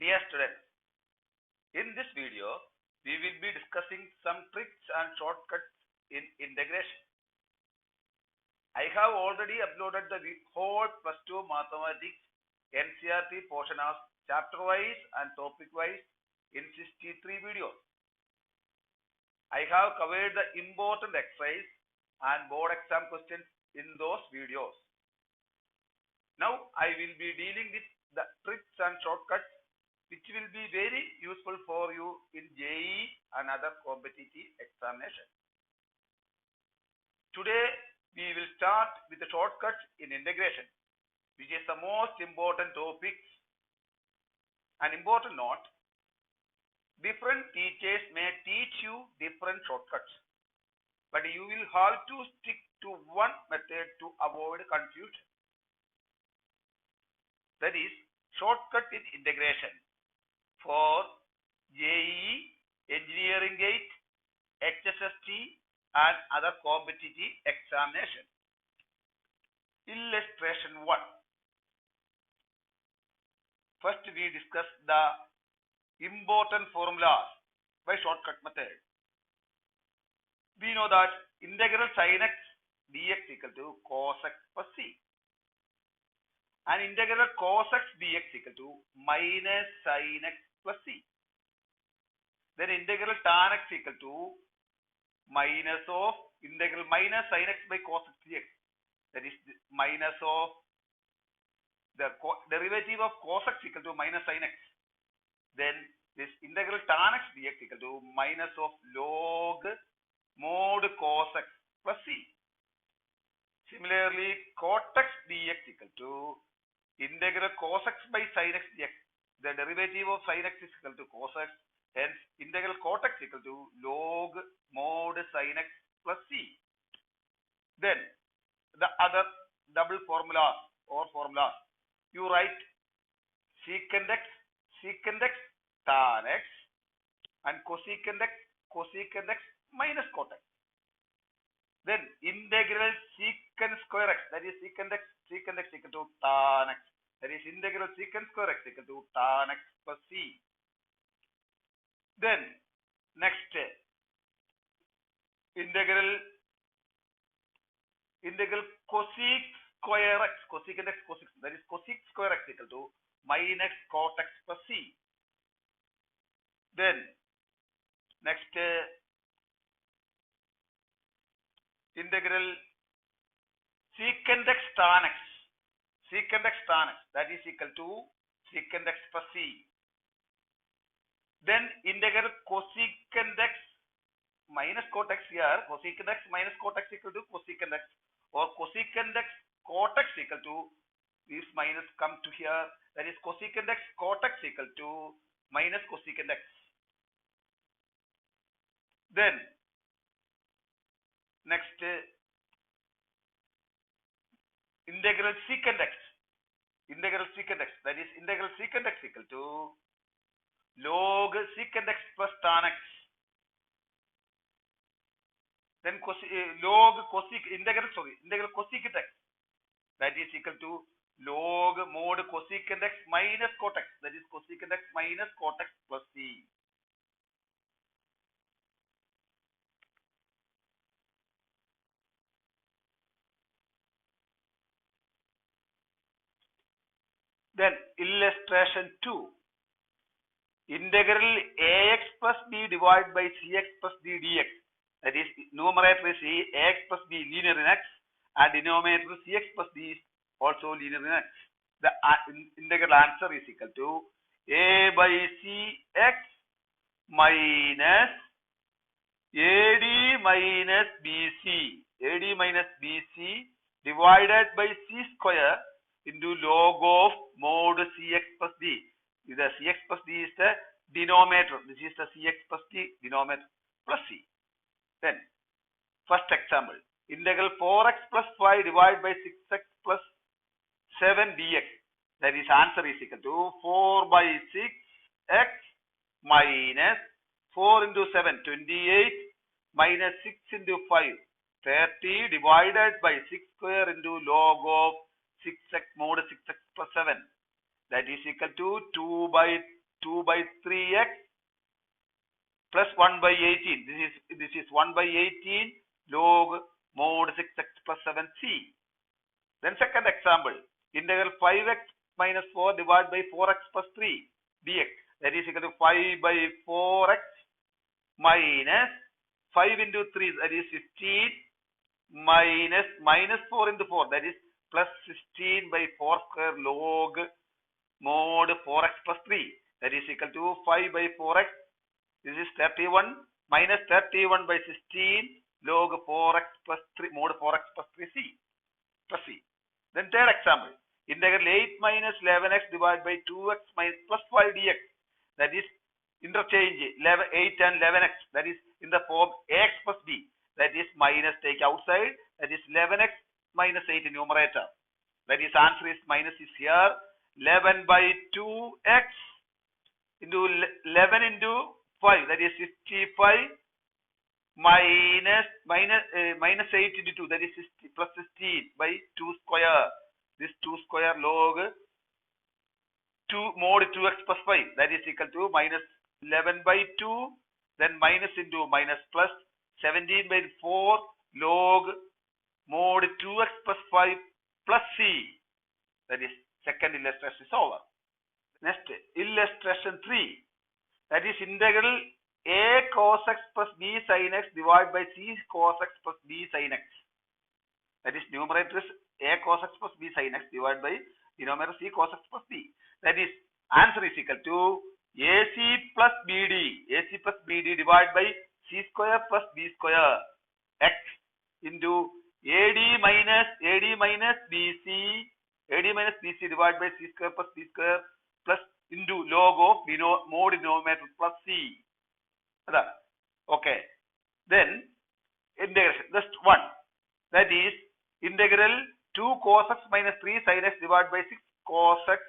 Dear students, in this video, we will be discussing some tricks and shortcuts in integration. I have already uploaded the whole plus 2 mathematics NCERT portion as chapter wise and topic wise in 63 videos. I have covered the important exercise and board exam questions in those videos. Now I will be dealing with the tricks and shortcuts which will be very useful for you in JEE and other competitive examinations. Today we will start with the shortcuts in integration, which is the most important topic. An important note: different teachers may teach you different shortcuts, but you will have to stick to one method to avoid confusion. That is shortcut in integration for JEE, Engineering Gate, HSST and other competitive examination. Illustration 1. First we discuss the important formulas by shortcut method. We know that integral sin x dx equal to cos x plus c, and integral cos x dx equal to minus sin x plus c. Then integral tan x equal to minus of integral minus sin x by cos x dx, that is minus of the derivative of cos x equal to minus sin x. Then this integral tan x dx equal to minus of log mod cos x plus c. Similarly, cot x dx equal to integral cos x by sin x dx. The derivative of sin x is equal to cos x. Hence, integral cot x equal to log mod sin x plus c. Then, the other double formulas or formulas. You write secant x tan x and cosecant x minus cot x. Then, integral secant square x, that is secant x equal to tan x. That is integral secant square x equal to tan x plus c. Then next integral cosec square x, cosecant x cosec, that is cosec square x equal to minus cot x plus c. Then next integral secant x tan x, that is equal to secant x plus c. Then integral cosecant x minus cot x, here cosecant x minus cot x equal to cosecant x, or cosecant x cot x equal to, this minus come to here, that is cosecant x cot x equal to minus cosecant x. Then next integral secant x, that is integral secant x equal to log secant x plus tan x. Then integral cosecant x, that is equal to log mod cosecant x minus cot x, that is cosecant x minus cot x plus c. Then illustration 2. Integral ax plus b divided by cx plus d dx, that is numerator is ax plus b linear in x and denominator cx plus d is also linear in x. The integral answer is equal to a by cx minus ad minus bc divided by c square into log of mod cx plus d. The cx plus d is the denominator. This is the cx plus d denominator plus c. Then first example, integral 4x plus 5 divided by 6x plus 7 dx, that is answer is equal to 4 by 6x minus 4 into 7 28 minus 6 into 5 30 divided by 6 square into log of 6x mod 6x plus 7, that is equal to 2 by 2 by 3x plus 1 by 18. This is 1 by 18 log mod 6x plus 7c. Then second example, integral 5x minus 4 divided by 4x plus 3 dx. That is equal to 5 by 4x minus 5 into 3, that is 15, minus 4 into 4, that is plus 16 by 4 square log mod 4x plus 3. That is equal to 5 by 4x. This is 31 minus 31 by 16 log 4x plus 3 mod 4x plus 3c plus c. Then third example, integral 8 minus 11x divided by 2x minus plus 5 dx. That is interchange 8 and 11x. That is in the form ax plus b. That is minus take outside. That is 11x minus 8 in numerator. That is answer is minus is here. 11 by 2x into 11 into 5. That is 55 minus 8 into 2. That is 60 plus 16 by 2 square. This 2 square log 2 mod 2x plus 5. That is equal to minus 11 by 2. Then minus into minus plus 17 by 4 log mod 2x plus 5 plus c. That is second illustration is over. Next, illustration 3. That is integral a cos x plus b sin x divided by c cos x plus b sin x. That is numerator is a cos x plus b sin x divided by denominator c cos x plus b. That is answer is equal to ac plus bd divided by c square plus b square x into ad minus bc divided by c square plus b square plus into log of mod denominator plus c. Okay. Then integration just one. That is integral 2 cos x minus 3 sin x divided by 6 cos x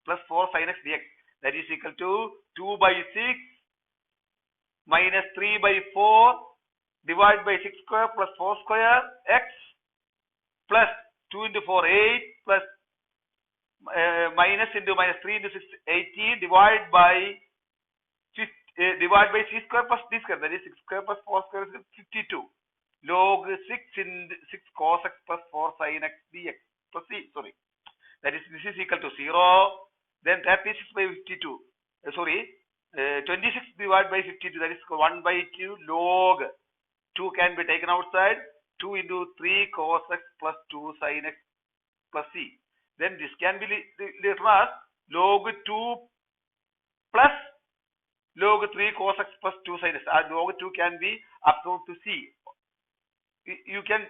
plus 4 sin x dx. That is equal to 2 by 6 minus 3 by 4 divided by 6 square plus 4 square x plus 2 into 4 8 plus minus into minus 3 into 6 18 divided by c square plus d square. That is 6 square plus 4 square is 52 log 6 in 6 cos x plus 4 sin x dx plus c. Sorry, that is this is equal to 0. Then 36 by 52. 26 divided by 52. That is 1 by 2 log 2 can be taken outside. 2 into 3 cos x plus 2 sin x plus c. Then this can be written as log 2 plus log 3 cos x plus 2 sin x. Log 2 can be absorbed to c. You can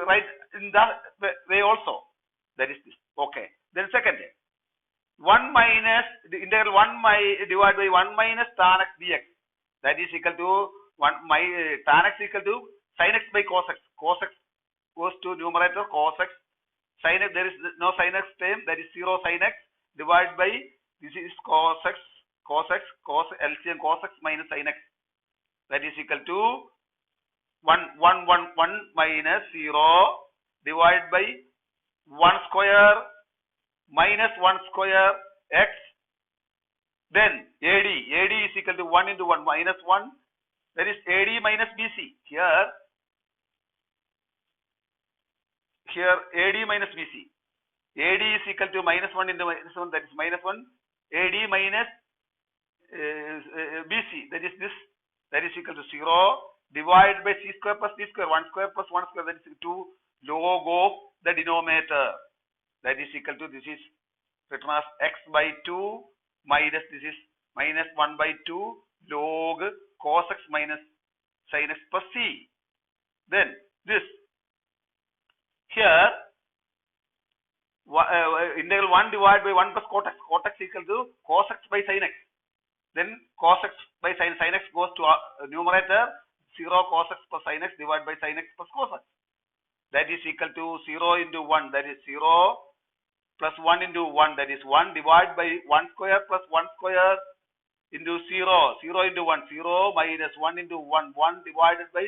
write in that way also. That is this. Okay. Then second, 1 minus the integral 1 divided by 1 minus tan x dx. That is equal to 1 tan x equal to sin x by cos x. Cos x goes to numerator cos x. Sin x, there is no sin x term. That is 0 sin x divided by this is cos x LCM cos x minus sin x. That is equal to 1 minus 0 divided by 1 square minus 1 square x. Then AD is equal to 1 into 1 minus 1. That is AD minus BC. Here AD minus BC. AD is equal to minus 1 into minus 1. That is minus 1. AD minus BC. That is this. That is equal to 0 divided by c square plus d square. 1 square plus 1 square. That is 2 log of the denominator. That is equal to this is written as x by 2 minus this is minus 1 by 2 log cos x minus sin x plus c. Then this here integral 1 divided by 1 plus cot x equal to cos x by sin x. Then cos x by sin x goes to numerator 0 cos x plus sin x divided by sin x plus cos x. That is equal to 0 into 1. That is 0 plus 1 into 1. That is 1 divided by 1 square plus 1 square into 0. 0 into 1. 0 minus 1 into 1. 1 divided by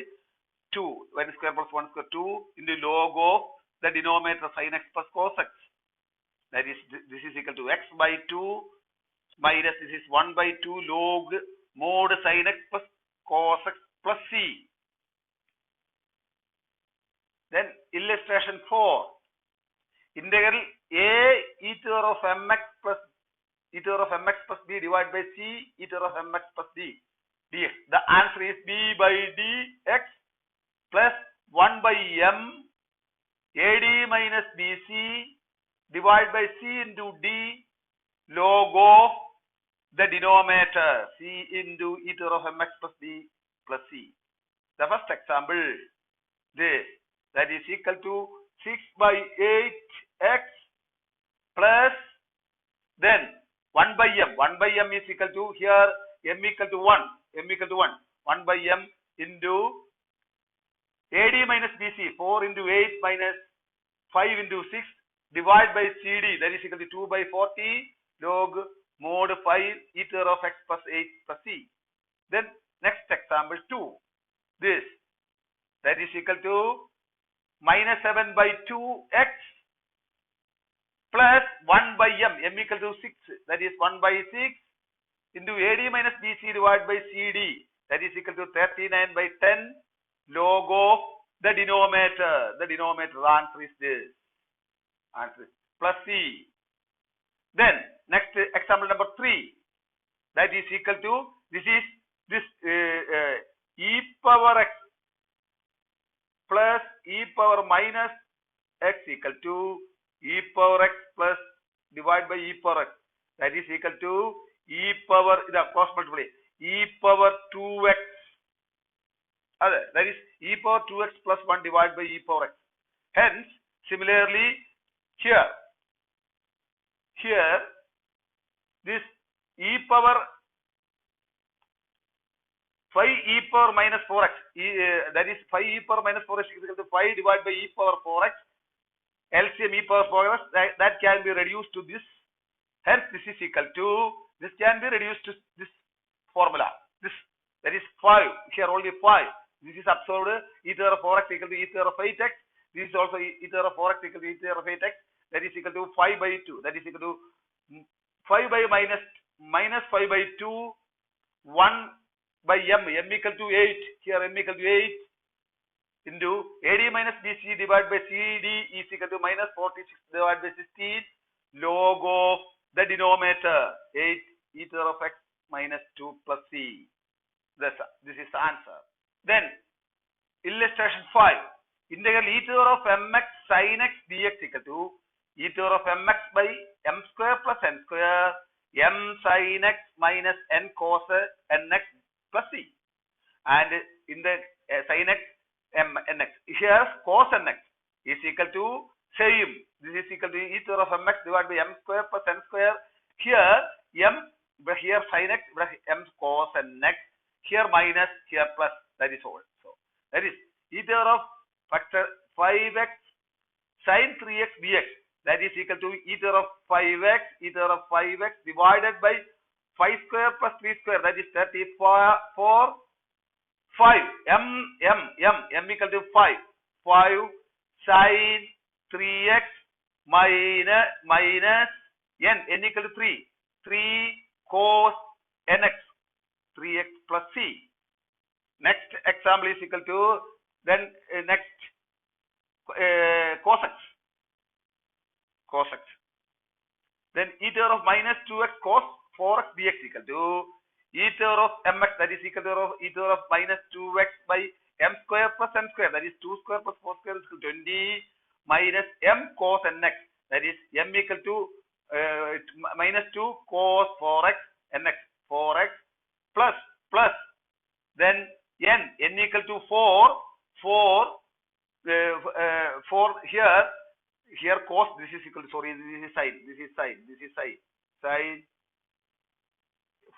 2. 1 square plus 1 square. 2 into log of the denominator sin x plus cos x. That is this is equal to x by 2 minus this is 1 by 2 log mod sin x plus cos x plus c. Then illustration 4. Integral a e to the power of mx plus e to the power of mx plus b divided by c e to the power of mx plus d dx. The answer is b by dx plus 1 by m ad minus bc divided by c into d log of the denominator c into e to the power of mx plus b plus c. The first example, this, that is equal to 6 by 8x plus then 1 by m. 1 by m is equal to here m equal to 1. M equal to 1. 1 by m into AD minus BC. 4 into 8 minus 5 into 6 divided by CD. That is equal to 2 by 40 log mod 5 e to the power of x plus 8 plus c. Then next example 2. This. That is equal to minus 7 by 2x plus 1 by m equal to 6, that is 1 by 6 into AD minus BC divided by CD, that is equal to 39 by 10 log of the denominator. The denominator answer is this. Answer is plus c. Then next example number 3, that is equal to this is this e power x plus e power minus x equal to e power x plus divided by e power x, that is equal to e power cross multiply e power 2x, that is e power 2x plus 1 divided by e power x. Hence similarly here this e power 5 e power minus 4x, that is 5 e power minus 4x is equal to 5 divided by e power 4x, LCM e power 4x, that can be reduced to this. Hence this is equal to, this can be reduced to this formula. This, that is 5, here only 5. This is absorbed, e to the power 4x equal to e to the power 8x. This is also e to the power 4x equal to e to the power 8x. That is equal to 5 by 2. That is equal to 5 by minus 5 by 2, 1 by m equal to 8. Here m equal to 8 into AD minus BC divided by CD is equal to minus 46 divided by 16 log of the denominator 8 e to the power of x minus 2 plus c. This is the answer. Then illustration 5. Integral e to the power of mx sin x dx equal to e to the power of mx by m square plus n square m sin x minus n cos nx plus c. And in the sin x nx, here cos nx is equal to same. This is equal to e to the power of mx divided by m square plus n square. Here m, here sin x, m cos nx. Here minus, here plus. That is all. So that is e to the power of factor 5x sin 3x dx. That is equal to e to the power of 5x, e to the power of 5x divided by 5 square plus 3 square. That is 34. 5 m equal to 5 sin 3x minus n equal to 3 cos nx 3x plus c. Next example is equal to then next cos x. Then e to the power of minus 2x cos 4x dx equal to e to the power of mx, that is equal to e to the power of minus 2x by m square plus n square, that is 2 square plus 4 square is equal to 20 minus m cos nx, that is m equal to minus 2 cos 4x nx 4x plus then n equal to 4 here cos, this is equal to, sorry, this is sine sine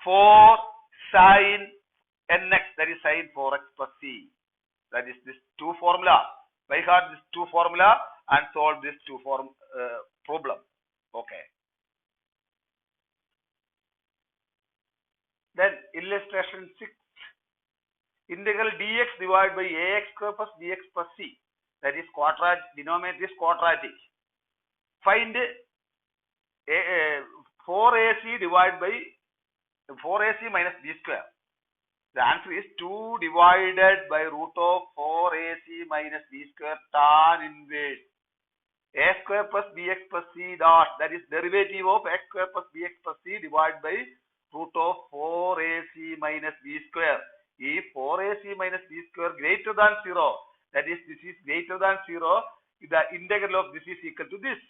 4 sin nx, that is sin 4x plus c. That is this two formula. By heart this two formula and solve this two form problem. Okay. Then illustration 6. Integral dx divided by ax square plus bx plus c. That is quadratic. Denominator is quadratic. Find 4ac divided by 4ac minus b square. The answer is 2 divided by root of 4ac minus b square tan inverse a square plus bx plus c dot, that is derivative of x square plus bx plus c divided by root of 4ac minus b square. If 4ac minus b square greater than 0, that is this is greater than 0, the integral of this is equal to this.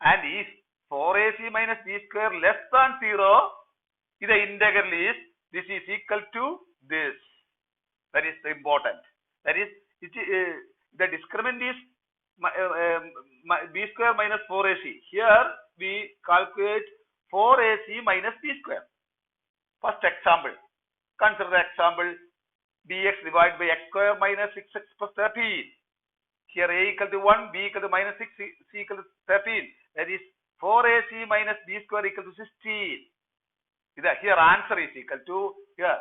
And if 4ac minus b square less than 0, the integral is this is equal to this. That is important. That is the discriminant is b square minus 4ac. Here we calculate 4ac minus b square. First example. Consider the example bx divided by x square minus 6x plus 13. Here a equal to 1, b equal to minus 6, c equal to 13. That is 4ac minus b square equal to 16. Here answer is equal to, here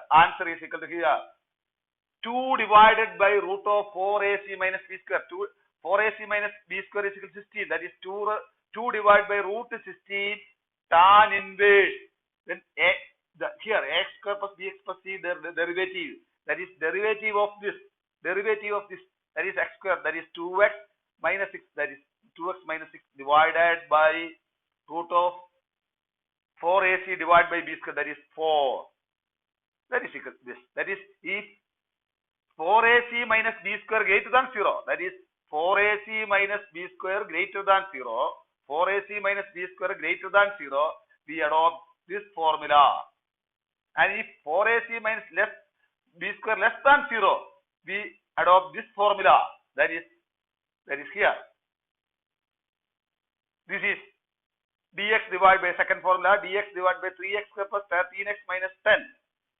2 divided by root of 4ac minus b square. 4ac minus b square is equal to 16. That is 2 divided by root 16 tan inverse. Then here x square plus bx plus c, the derivative. That is derivative of this. That is x square. That is 2x minus 6. That is 2x minus 6 divided by root of 4ac divided by b square. That is 4. That is equal to this. That is if 4ac minus b square greater than 0. That is 4ac minus b square greater than 0. 4ac minus b square greater than 0. We adopt this formula. And if 4ac minus b square less than 0, we adopt this formula. That is here. This is dx divided by second formula, dx divided by 3x square plus 13x minus 10.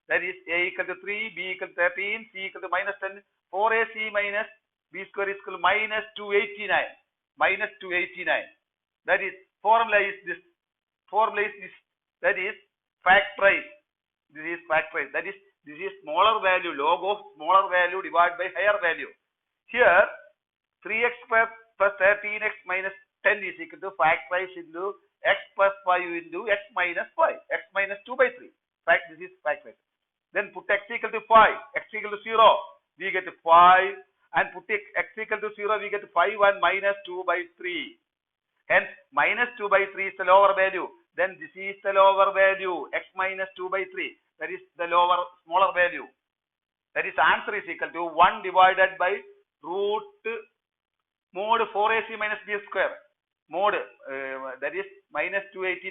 That is a equal to 3, b equal to 13, c equal to minus 10. 4ac minus b square is equal to minus 289. Minus 289. That is formula is this. That is factorize. This is factorize. That is this is smaller value, log of smaller value divided by higher value. Here 3x square plus 13x minus 10 is equal to factorize into x plus 5 into x minus 5. X minus 2 by 3. This is factorize. Then put x equal to 5. X equal to 0. We get 5. And put x equal to 0. We get 5 and minus 2 by 3. Hence minus 2 by 3 is the lower value. Then this is the lower value. X minus 2 by 3. That is the smaller value. That is answer is equal to 1 divided by root mod 4ac minus b square. Mod that is minus 289.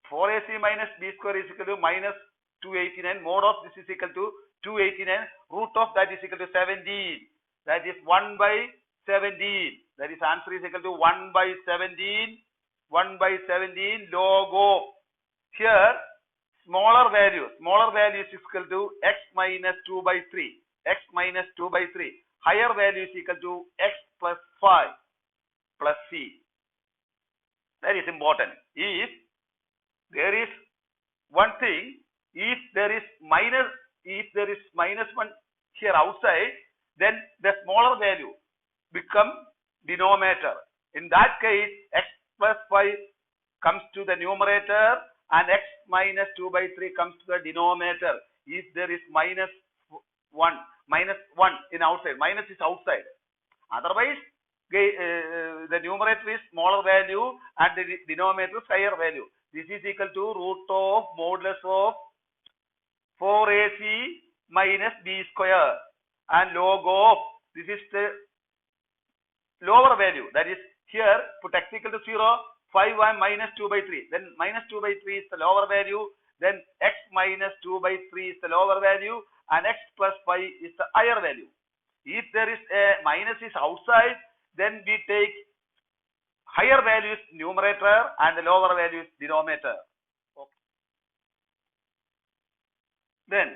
4ac minus b square is equal to minus 289. Mod of this is equal to 289. Root of that is equal to 17. That is 1 by 17. That is answer is equal to 1 by 17. 1 by 17 log of. Here smaller value is equal to x minus 2 by 3. X minus 2 by 3. Higher value is equal to x plus 5 plus c. That is important. If there is one thing, if there is minus 1 here outside, then the smaller value become denominator. In that case, x plus 5 comes to the numerator and x minus 2 by 3 comes to the denominator. If there is minus 1 in outside, minus is outside. Otherwise, the numerator is smaller value and the denominator is higher value. This is equal to root of modulus of 4ac minus b square and log of, this is the lower value. That is here put x equal to 0, 5 and minus 2 by 3. Then minus 2 by 3 is the lower value. Then x minus 2 by 3 is the lower value and x plus 5 is the higher value. If there is a minus is outside, then we take higher value is numerator and the lower value is denominator. Okay. Then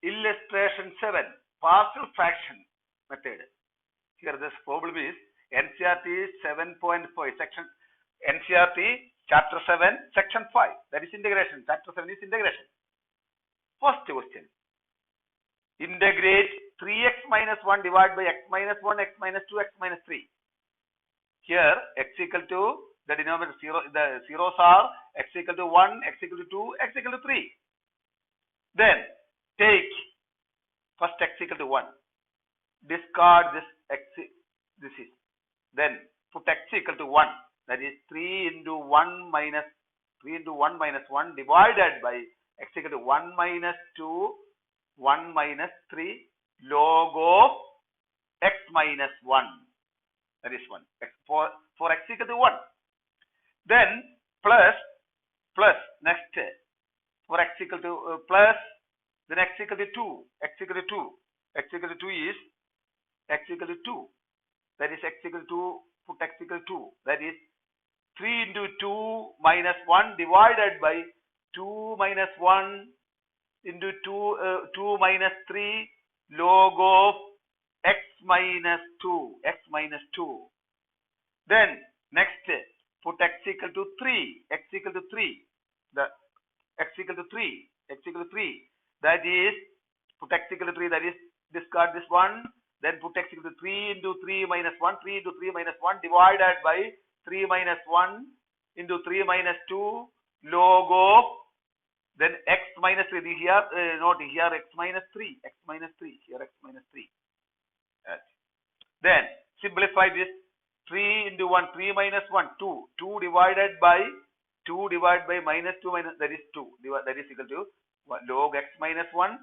illustration 7, partial fraction method. Here this problem is NCERT 7.5 section, NCERT chapter 7 section 5, that is integration. Chapter 7 is integration. First question, integrate 3x minus 1 divided by x minus 1, x minus 2, x minus 3. Here x equal to the denominator 0, the zeros are x equal to 1, x equal to 2, x equal to 3. Then take first x equal to 1. Discard this x, this is. Then put x equal to 1. That is 3 into 1 minus 1 divided by x equal to 1 minus 2, 1 minus 3 log of x minus 1. That is 1. For x equal to 1. Then plus next for x equal to plus, then x equal to 2. X equal to 2. X equal to 2 is x equal to 2. That is x equal to 2. Put x equal to 2. That is 3 into 2 minus 1 divided by 2 minus 1 into 2 minus 3 log of x minus 2. X minus 2. Then next put x equal to 3. X equal to 3. The x equal to 3. X equal to 3. That is put x equal to 3. That is discard this one. Then put x equal to 3 into 3 minus 1. 3 into 3 minus 1 divided by 3 minus 1 into 3 minus 2 log of, then x minus 3. Here not here x minus 3. X minus 3. Here x minus 3. Yes. Then simplify this. 3 into 1. 3 minus 1. 2. 2 divided by minus 2 minus, that is 2. That is equal to 1 log x minus 1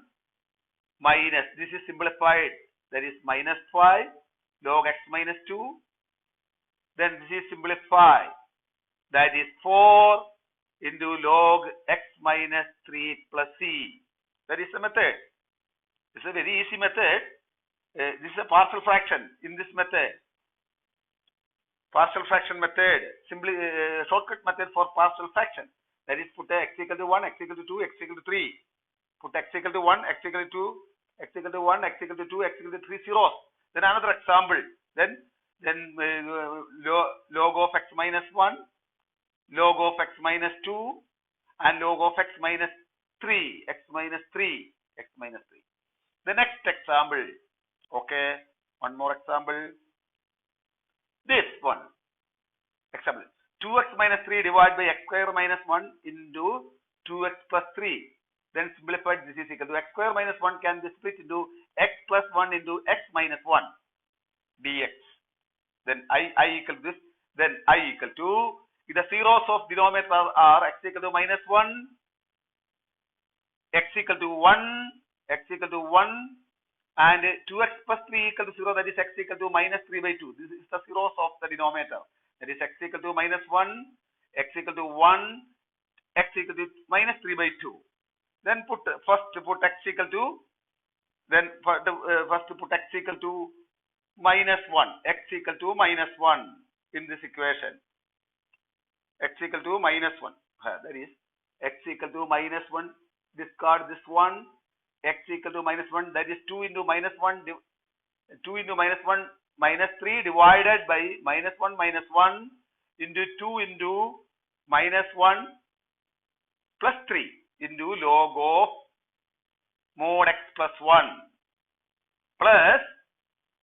minus, this is simplified, that is minus 5 log x minus 2. Then this is simplified, that is 4 into log x minus 3 plus c. That is the method. This is a very easy method. This is a partial fraction. In this method, partial fraction method, simply shortcut method for partial fraction. That is put x equal to 1, x equal to 2, x equal to 3. Put x equal to 1, x equal to 2, x equal to 1, x equal to 2, x equal to 3 zeros. Then another example. Then log of x minus 1, log of x minus 2, and log of x minus 3, x minus 3, x minus 3. The next example. Okay, one more example. This one. Example. 2x minus 3 divided by x square minus 1 into 2x plus 3. Then simplified, this is equal to x square minus 1 can be split into x plus 1 into x minus 1 dx. Then I equal to this. Then I equal to, the zeros of denominator are x equal to minus 1, x equal to 1, x equal to 1, and 2x plus 3 equal to 0, that is x equal to minus 3 by 2. This is the zeros of the denominator. That is x equal to minus 1, x equal to 1, x equal to minus 3 by 2. Then first put x equal to, then first put x equal to minus 1, x equal to minus 1 in this equation. X equal to minus 1. That is x equal to minus 1. Discard this one. X equal to minus 1. That is 2 into minus 1. 2 into minus 1 minus 3 divided by minus 1 into 2 into minus 1 plus 3 into log of mod x plus 1 plus,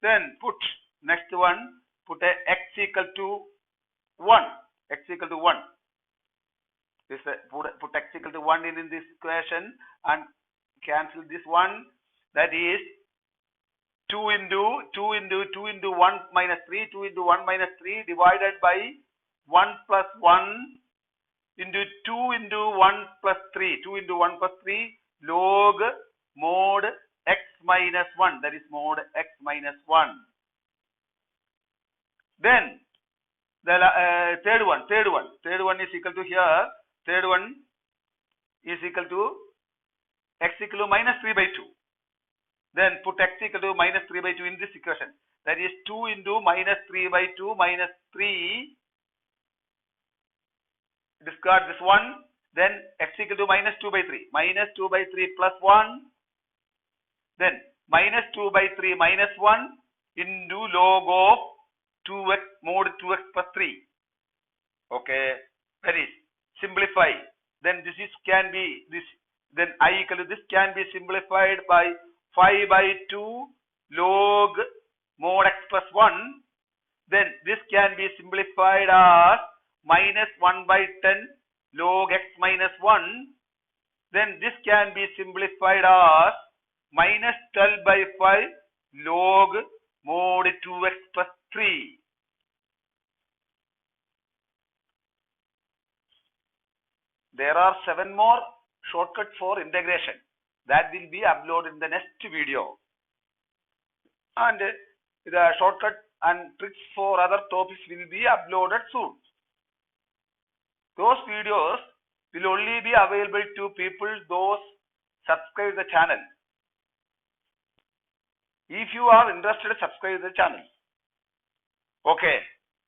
then put next one, put a x equal to 1. X equal to 1. This put x equal to 1 in this equation and cancel this one. That is 2 into 1 minus 3, 2 into 1 minus 3 divided by 1 plus 1 into 2 into 1 plus 3, 2 into 1 plus 3 log mod x minus 1, that is mod x minus 1. Then the third one is equal to here, third one is equal to x equal to minus 3 by 2. Then put x equal to minus 3 by 2 in this equation. That is 2 into minus 3 by 2 minus 3. Discard this one. Then x equal to minus 2 by 3. Minus 2 by 3 plus 1. Then minus 2 by 3 minus 1 into log of 2x mod 2x plus 3. Okay. That is simplify. Then this is can be this. Then I equal to this can be simplified by 5 by 2 log mod x plus 1. Then this can be simplified as minus 1 by 10 log x minus 1, then this can be simplified as minus 12 by 5 log mod 2x plus 3. There are 7 more shortcuts for integration that will be uploaded in the next video. And the shortcut and tricks for other topics will be uploaded soon. Those videos will only be available to people those subscribe the channel. If you are interested, subscribe the channel. Okay,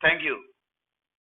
thank you.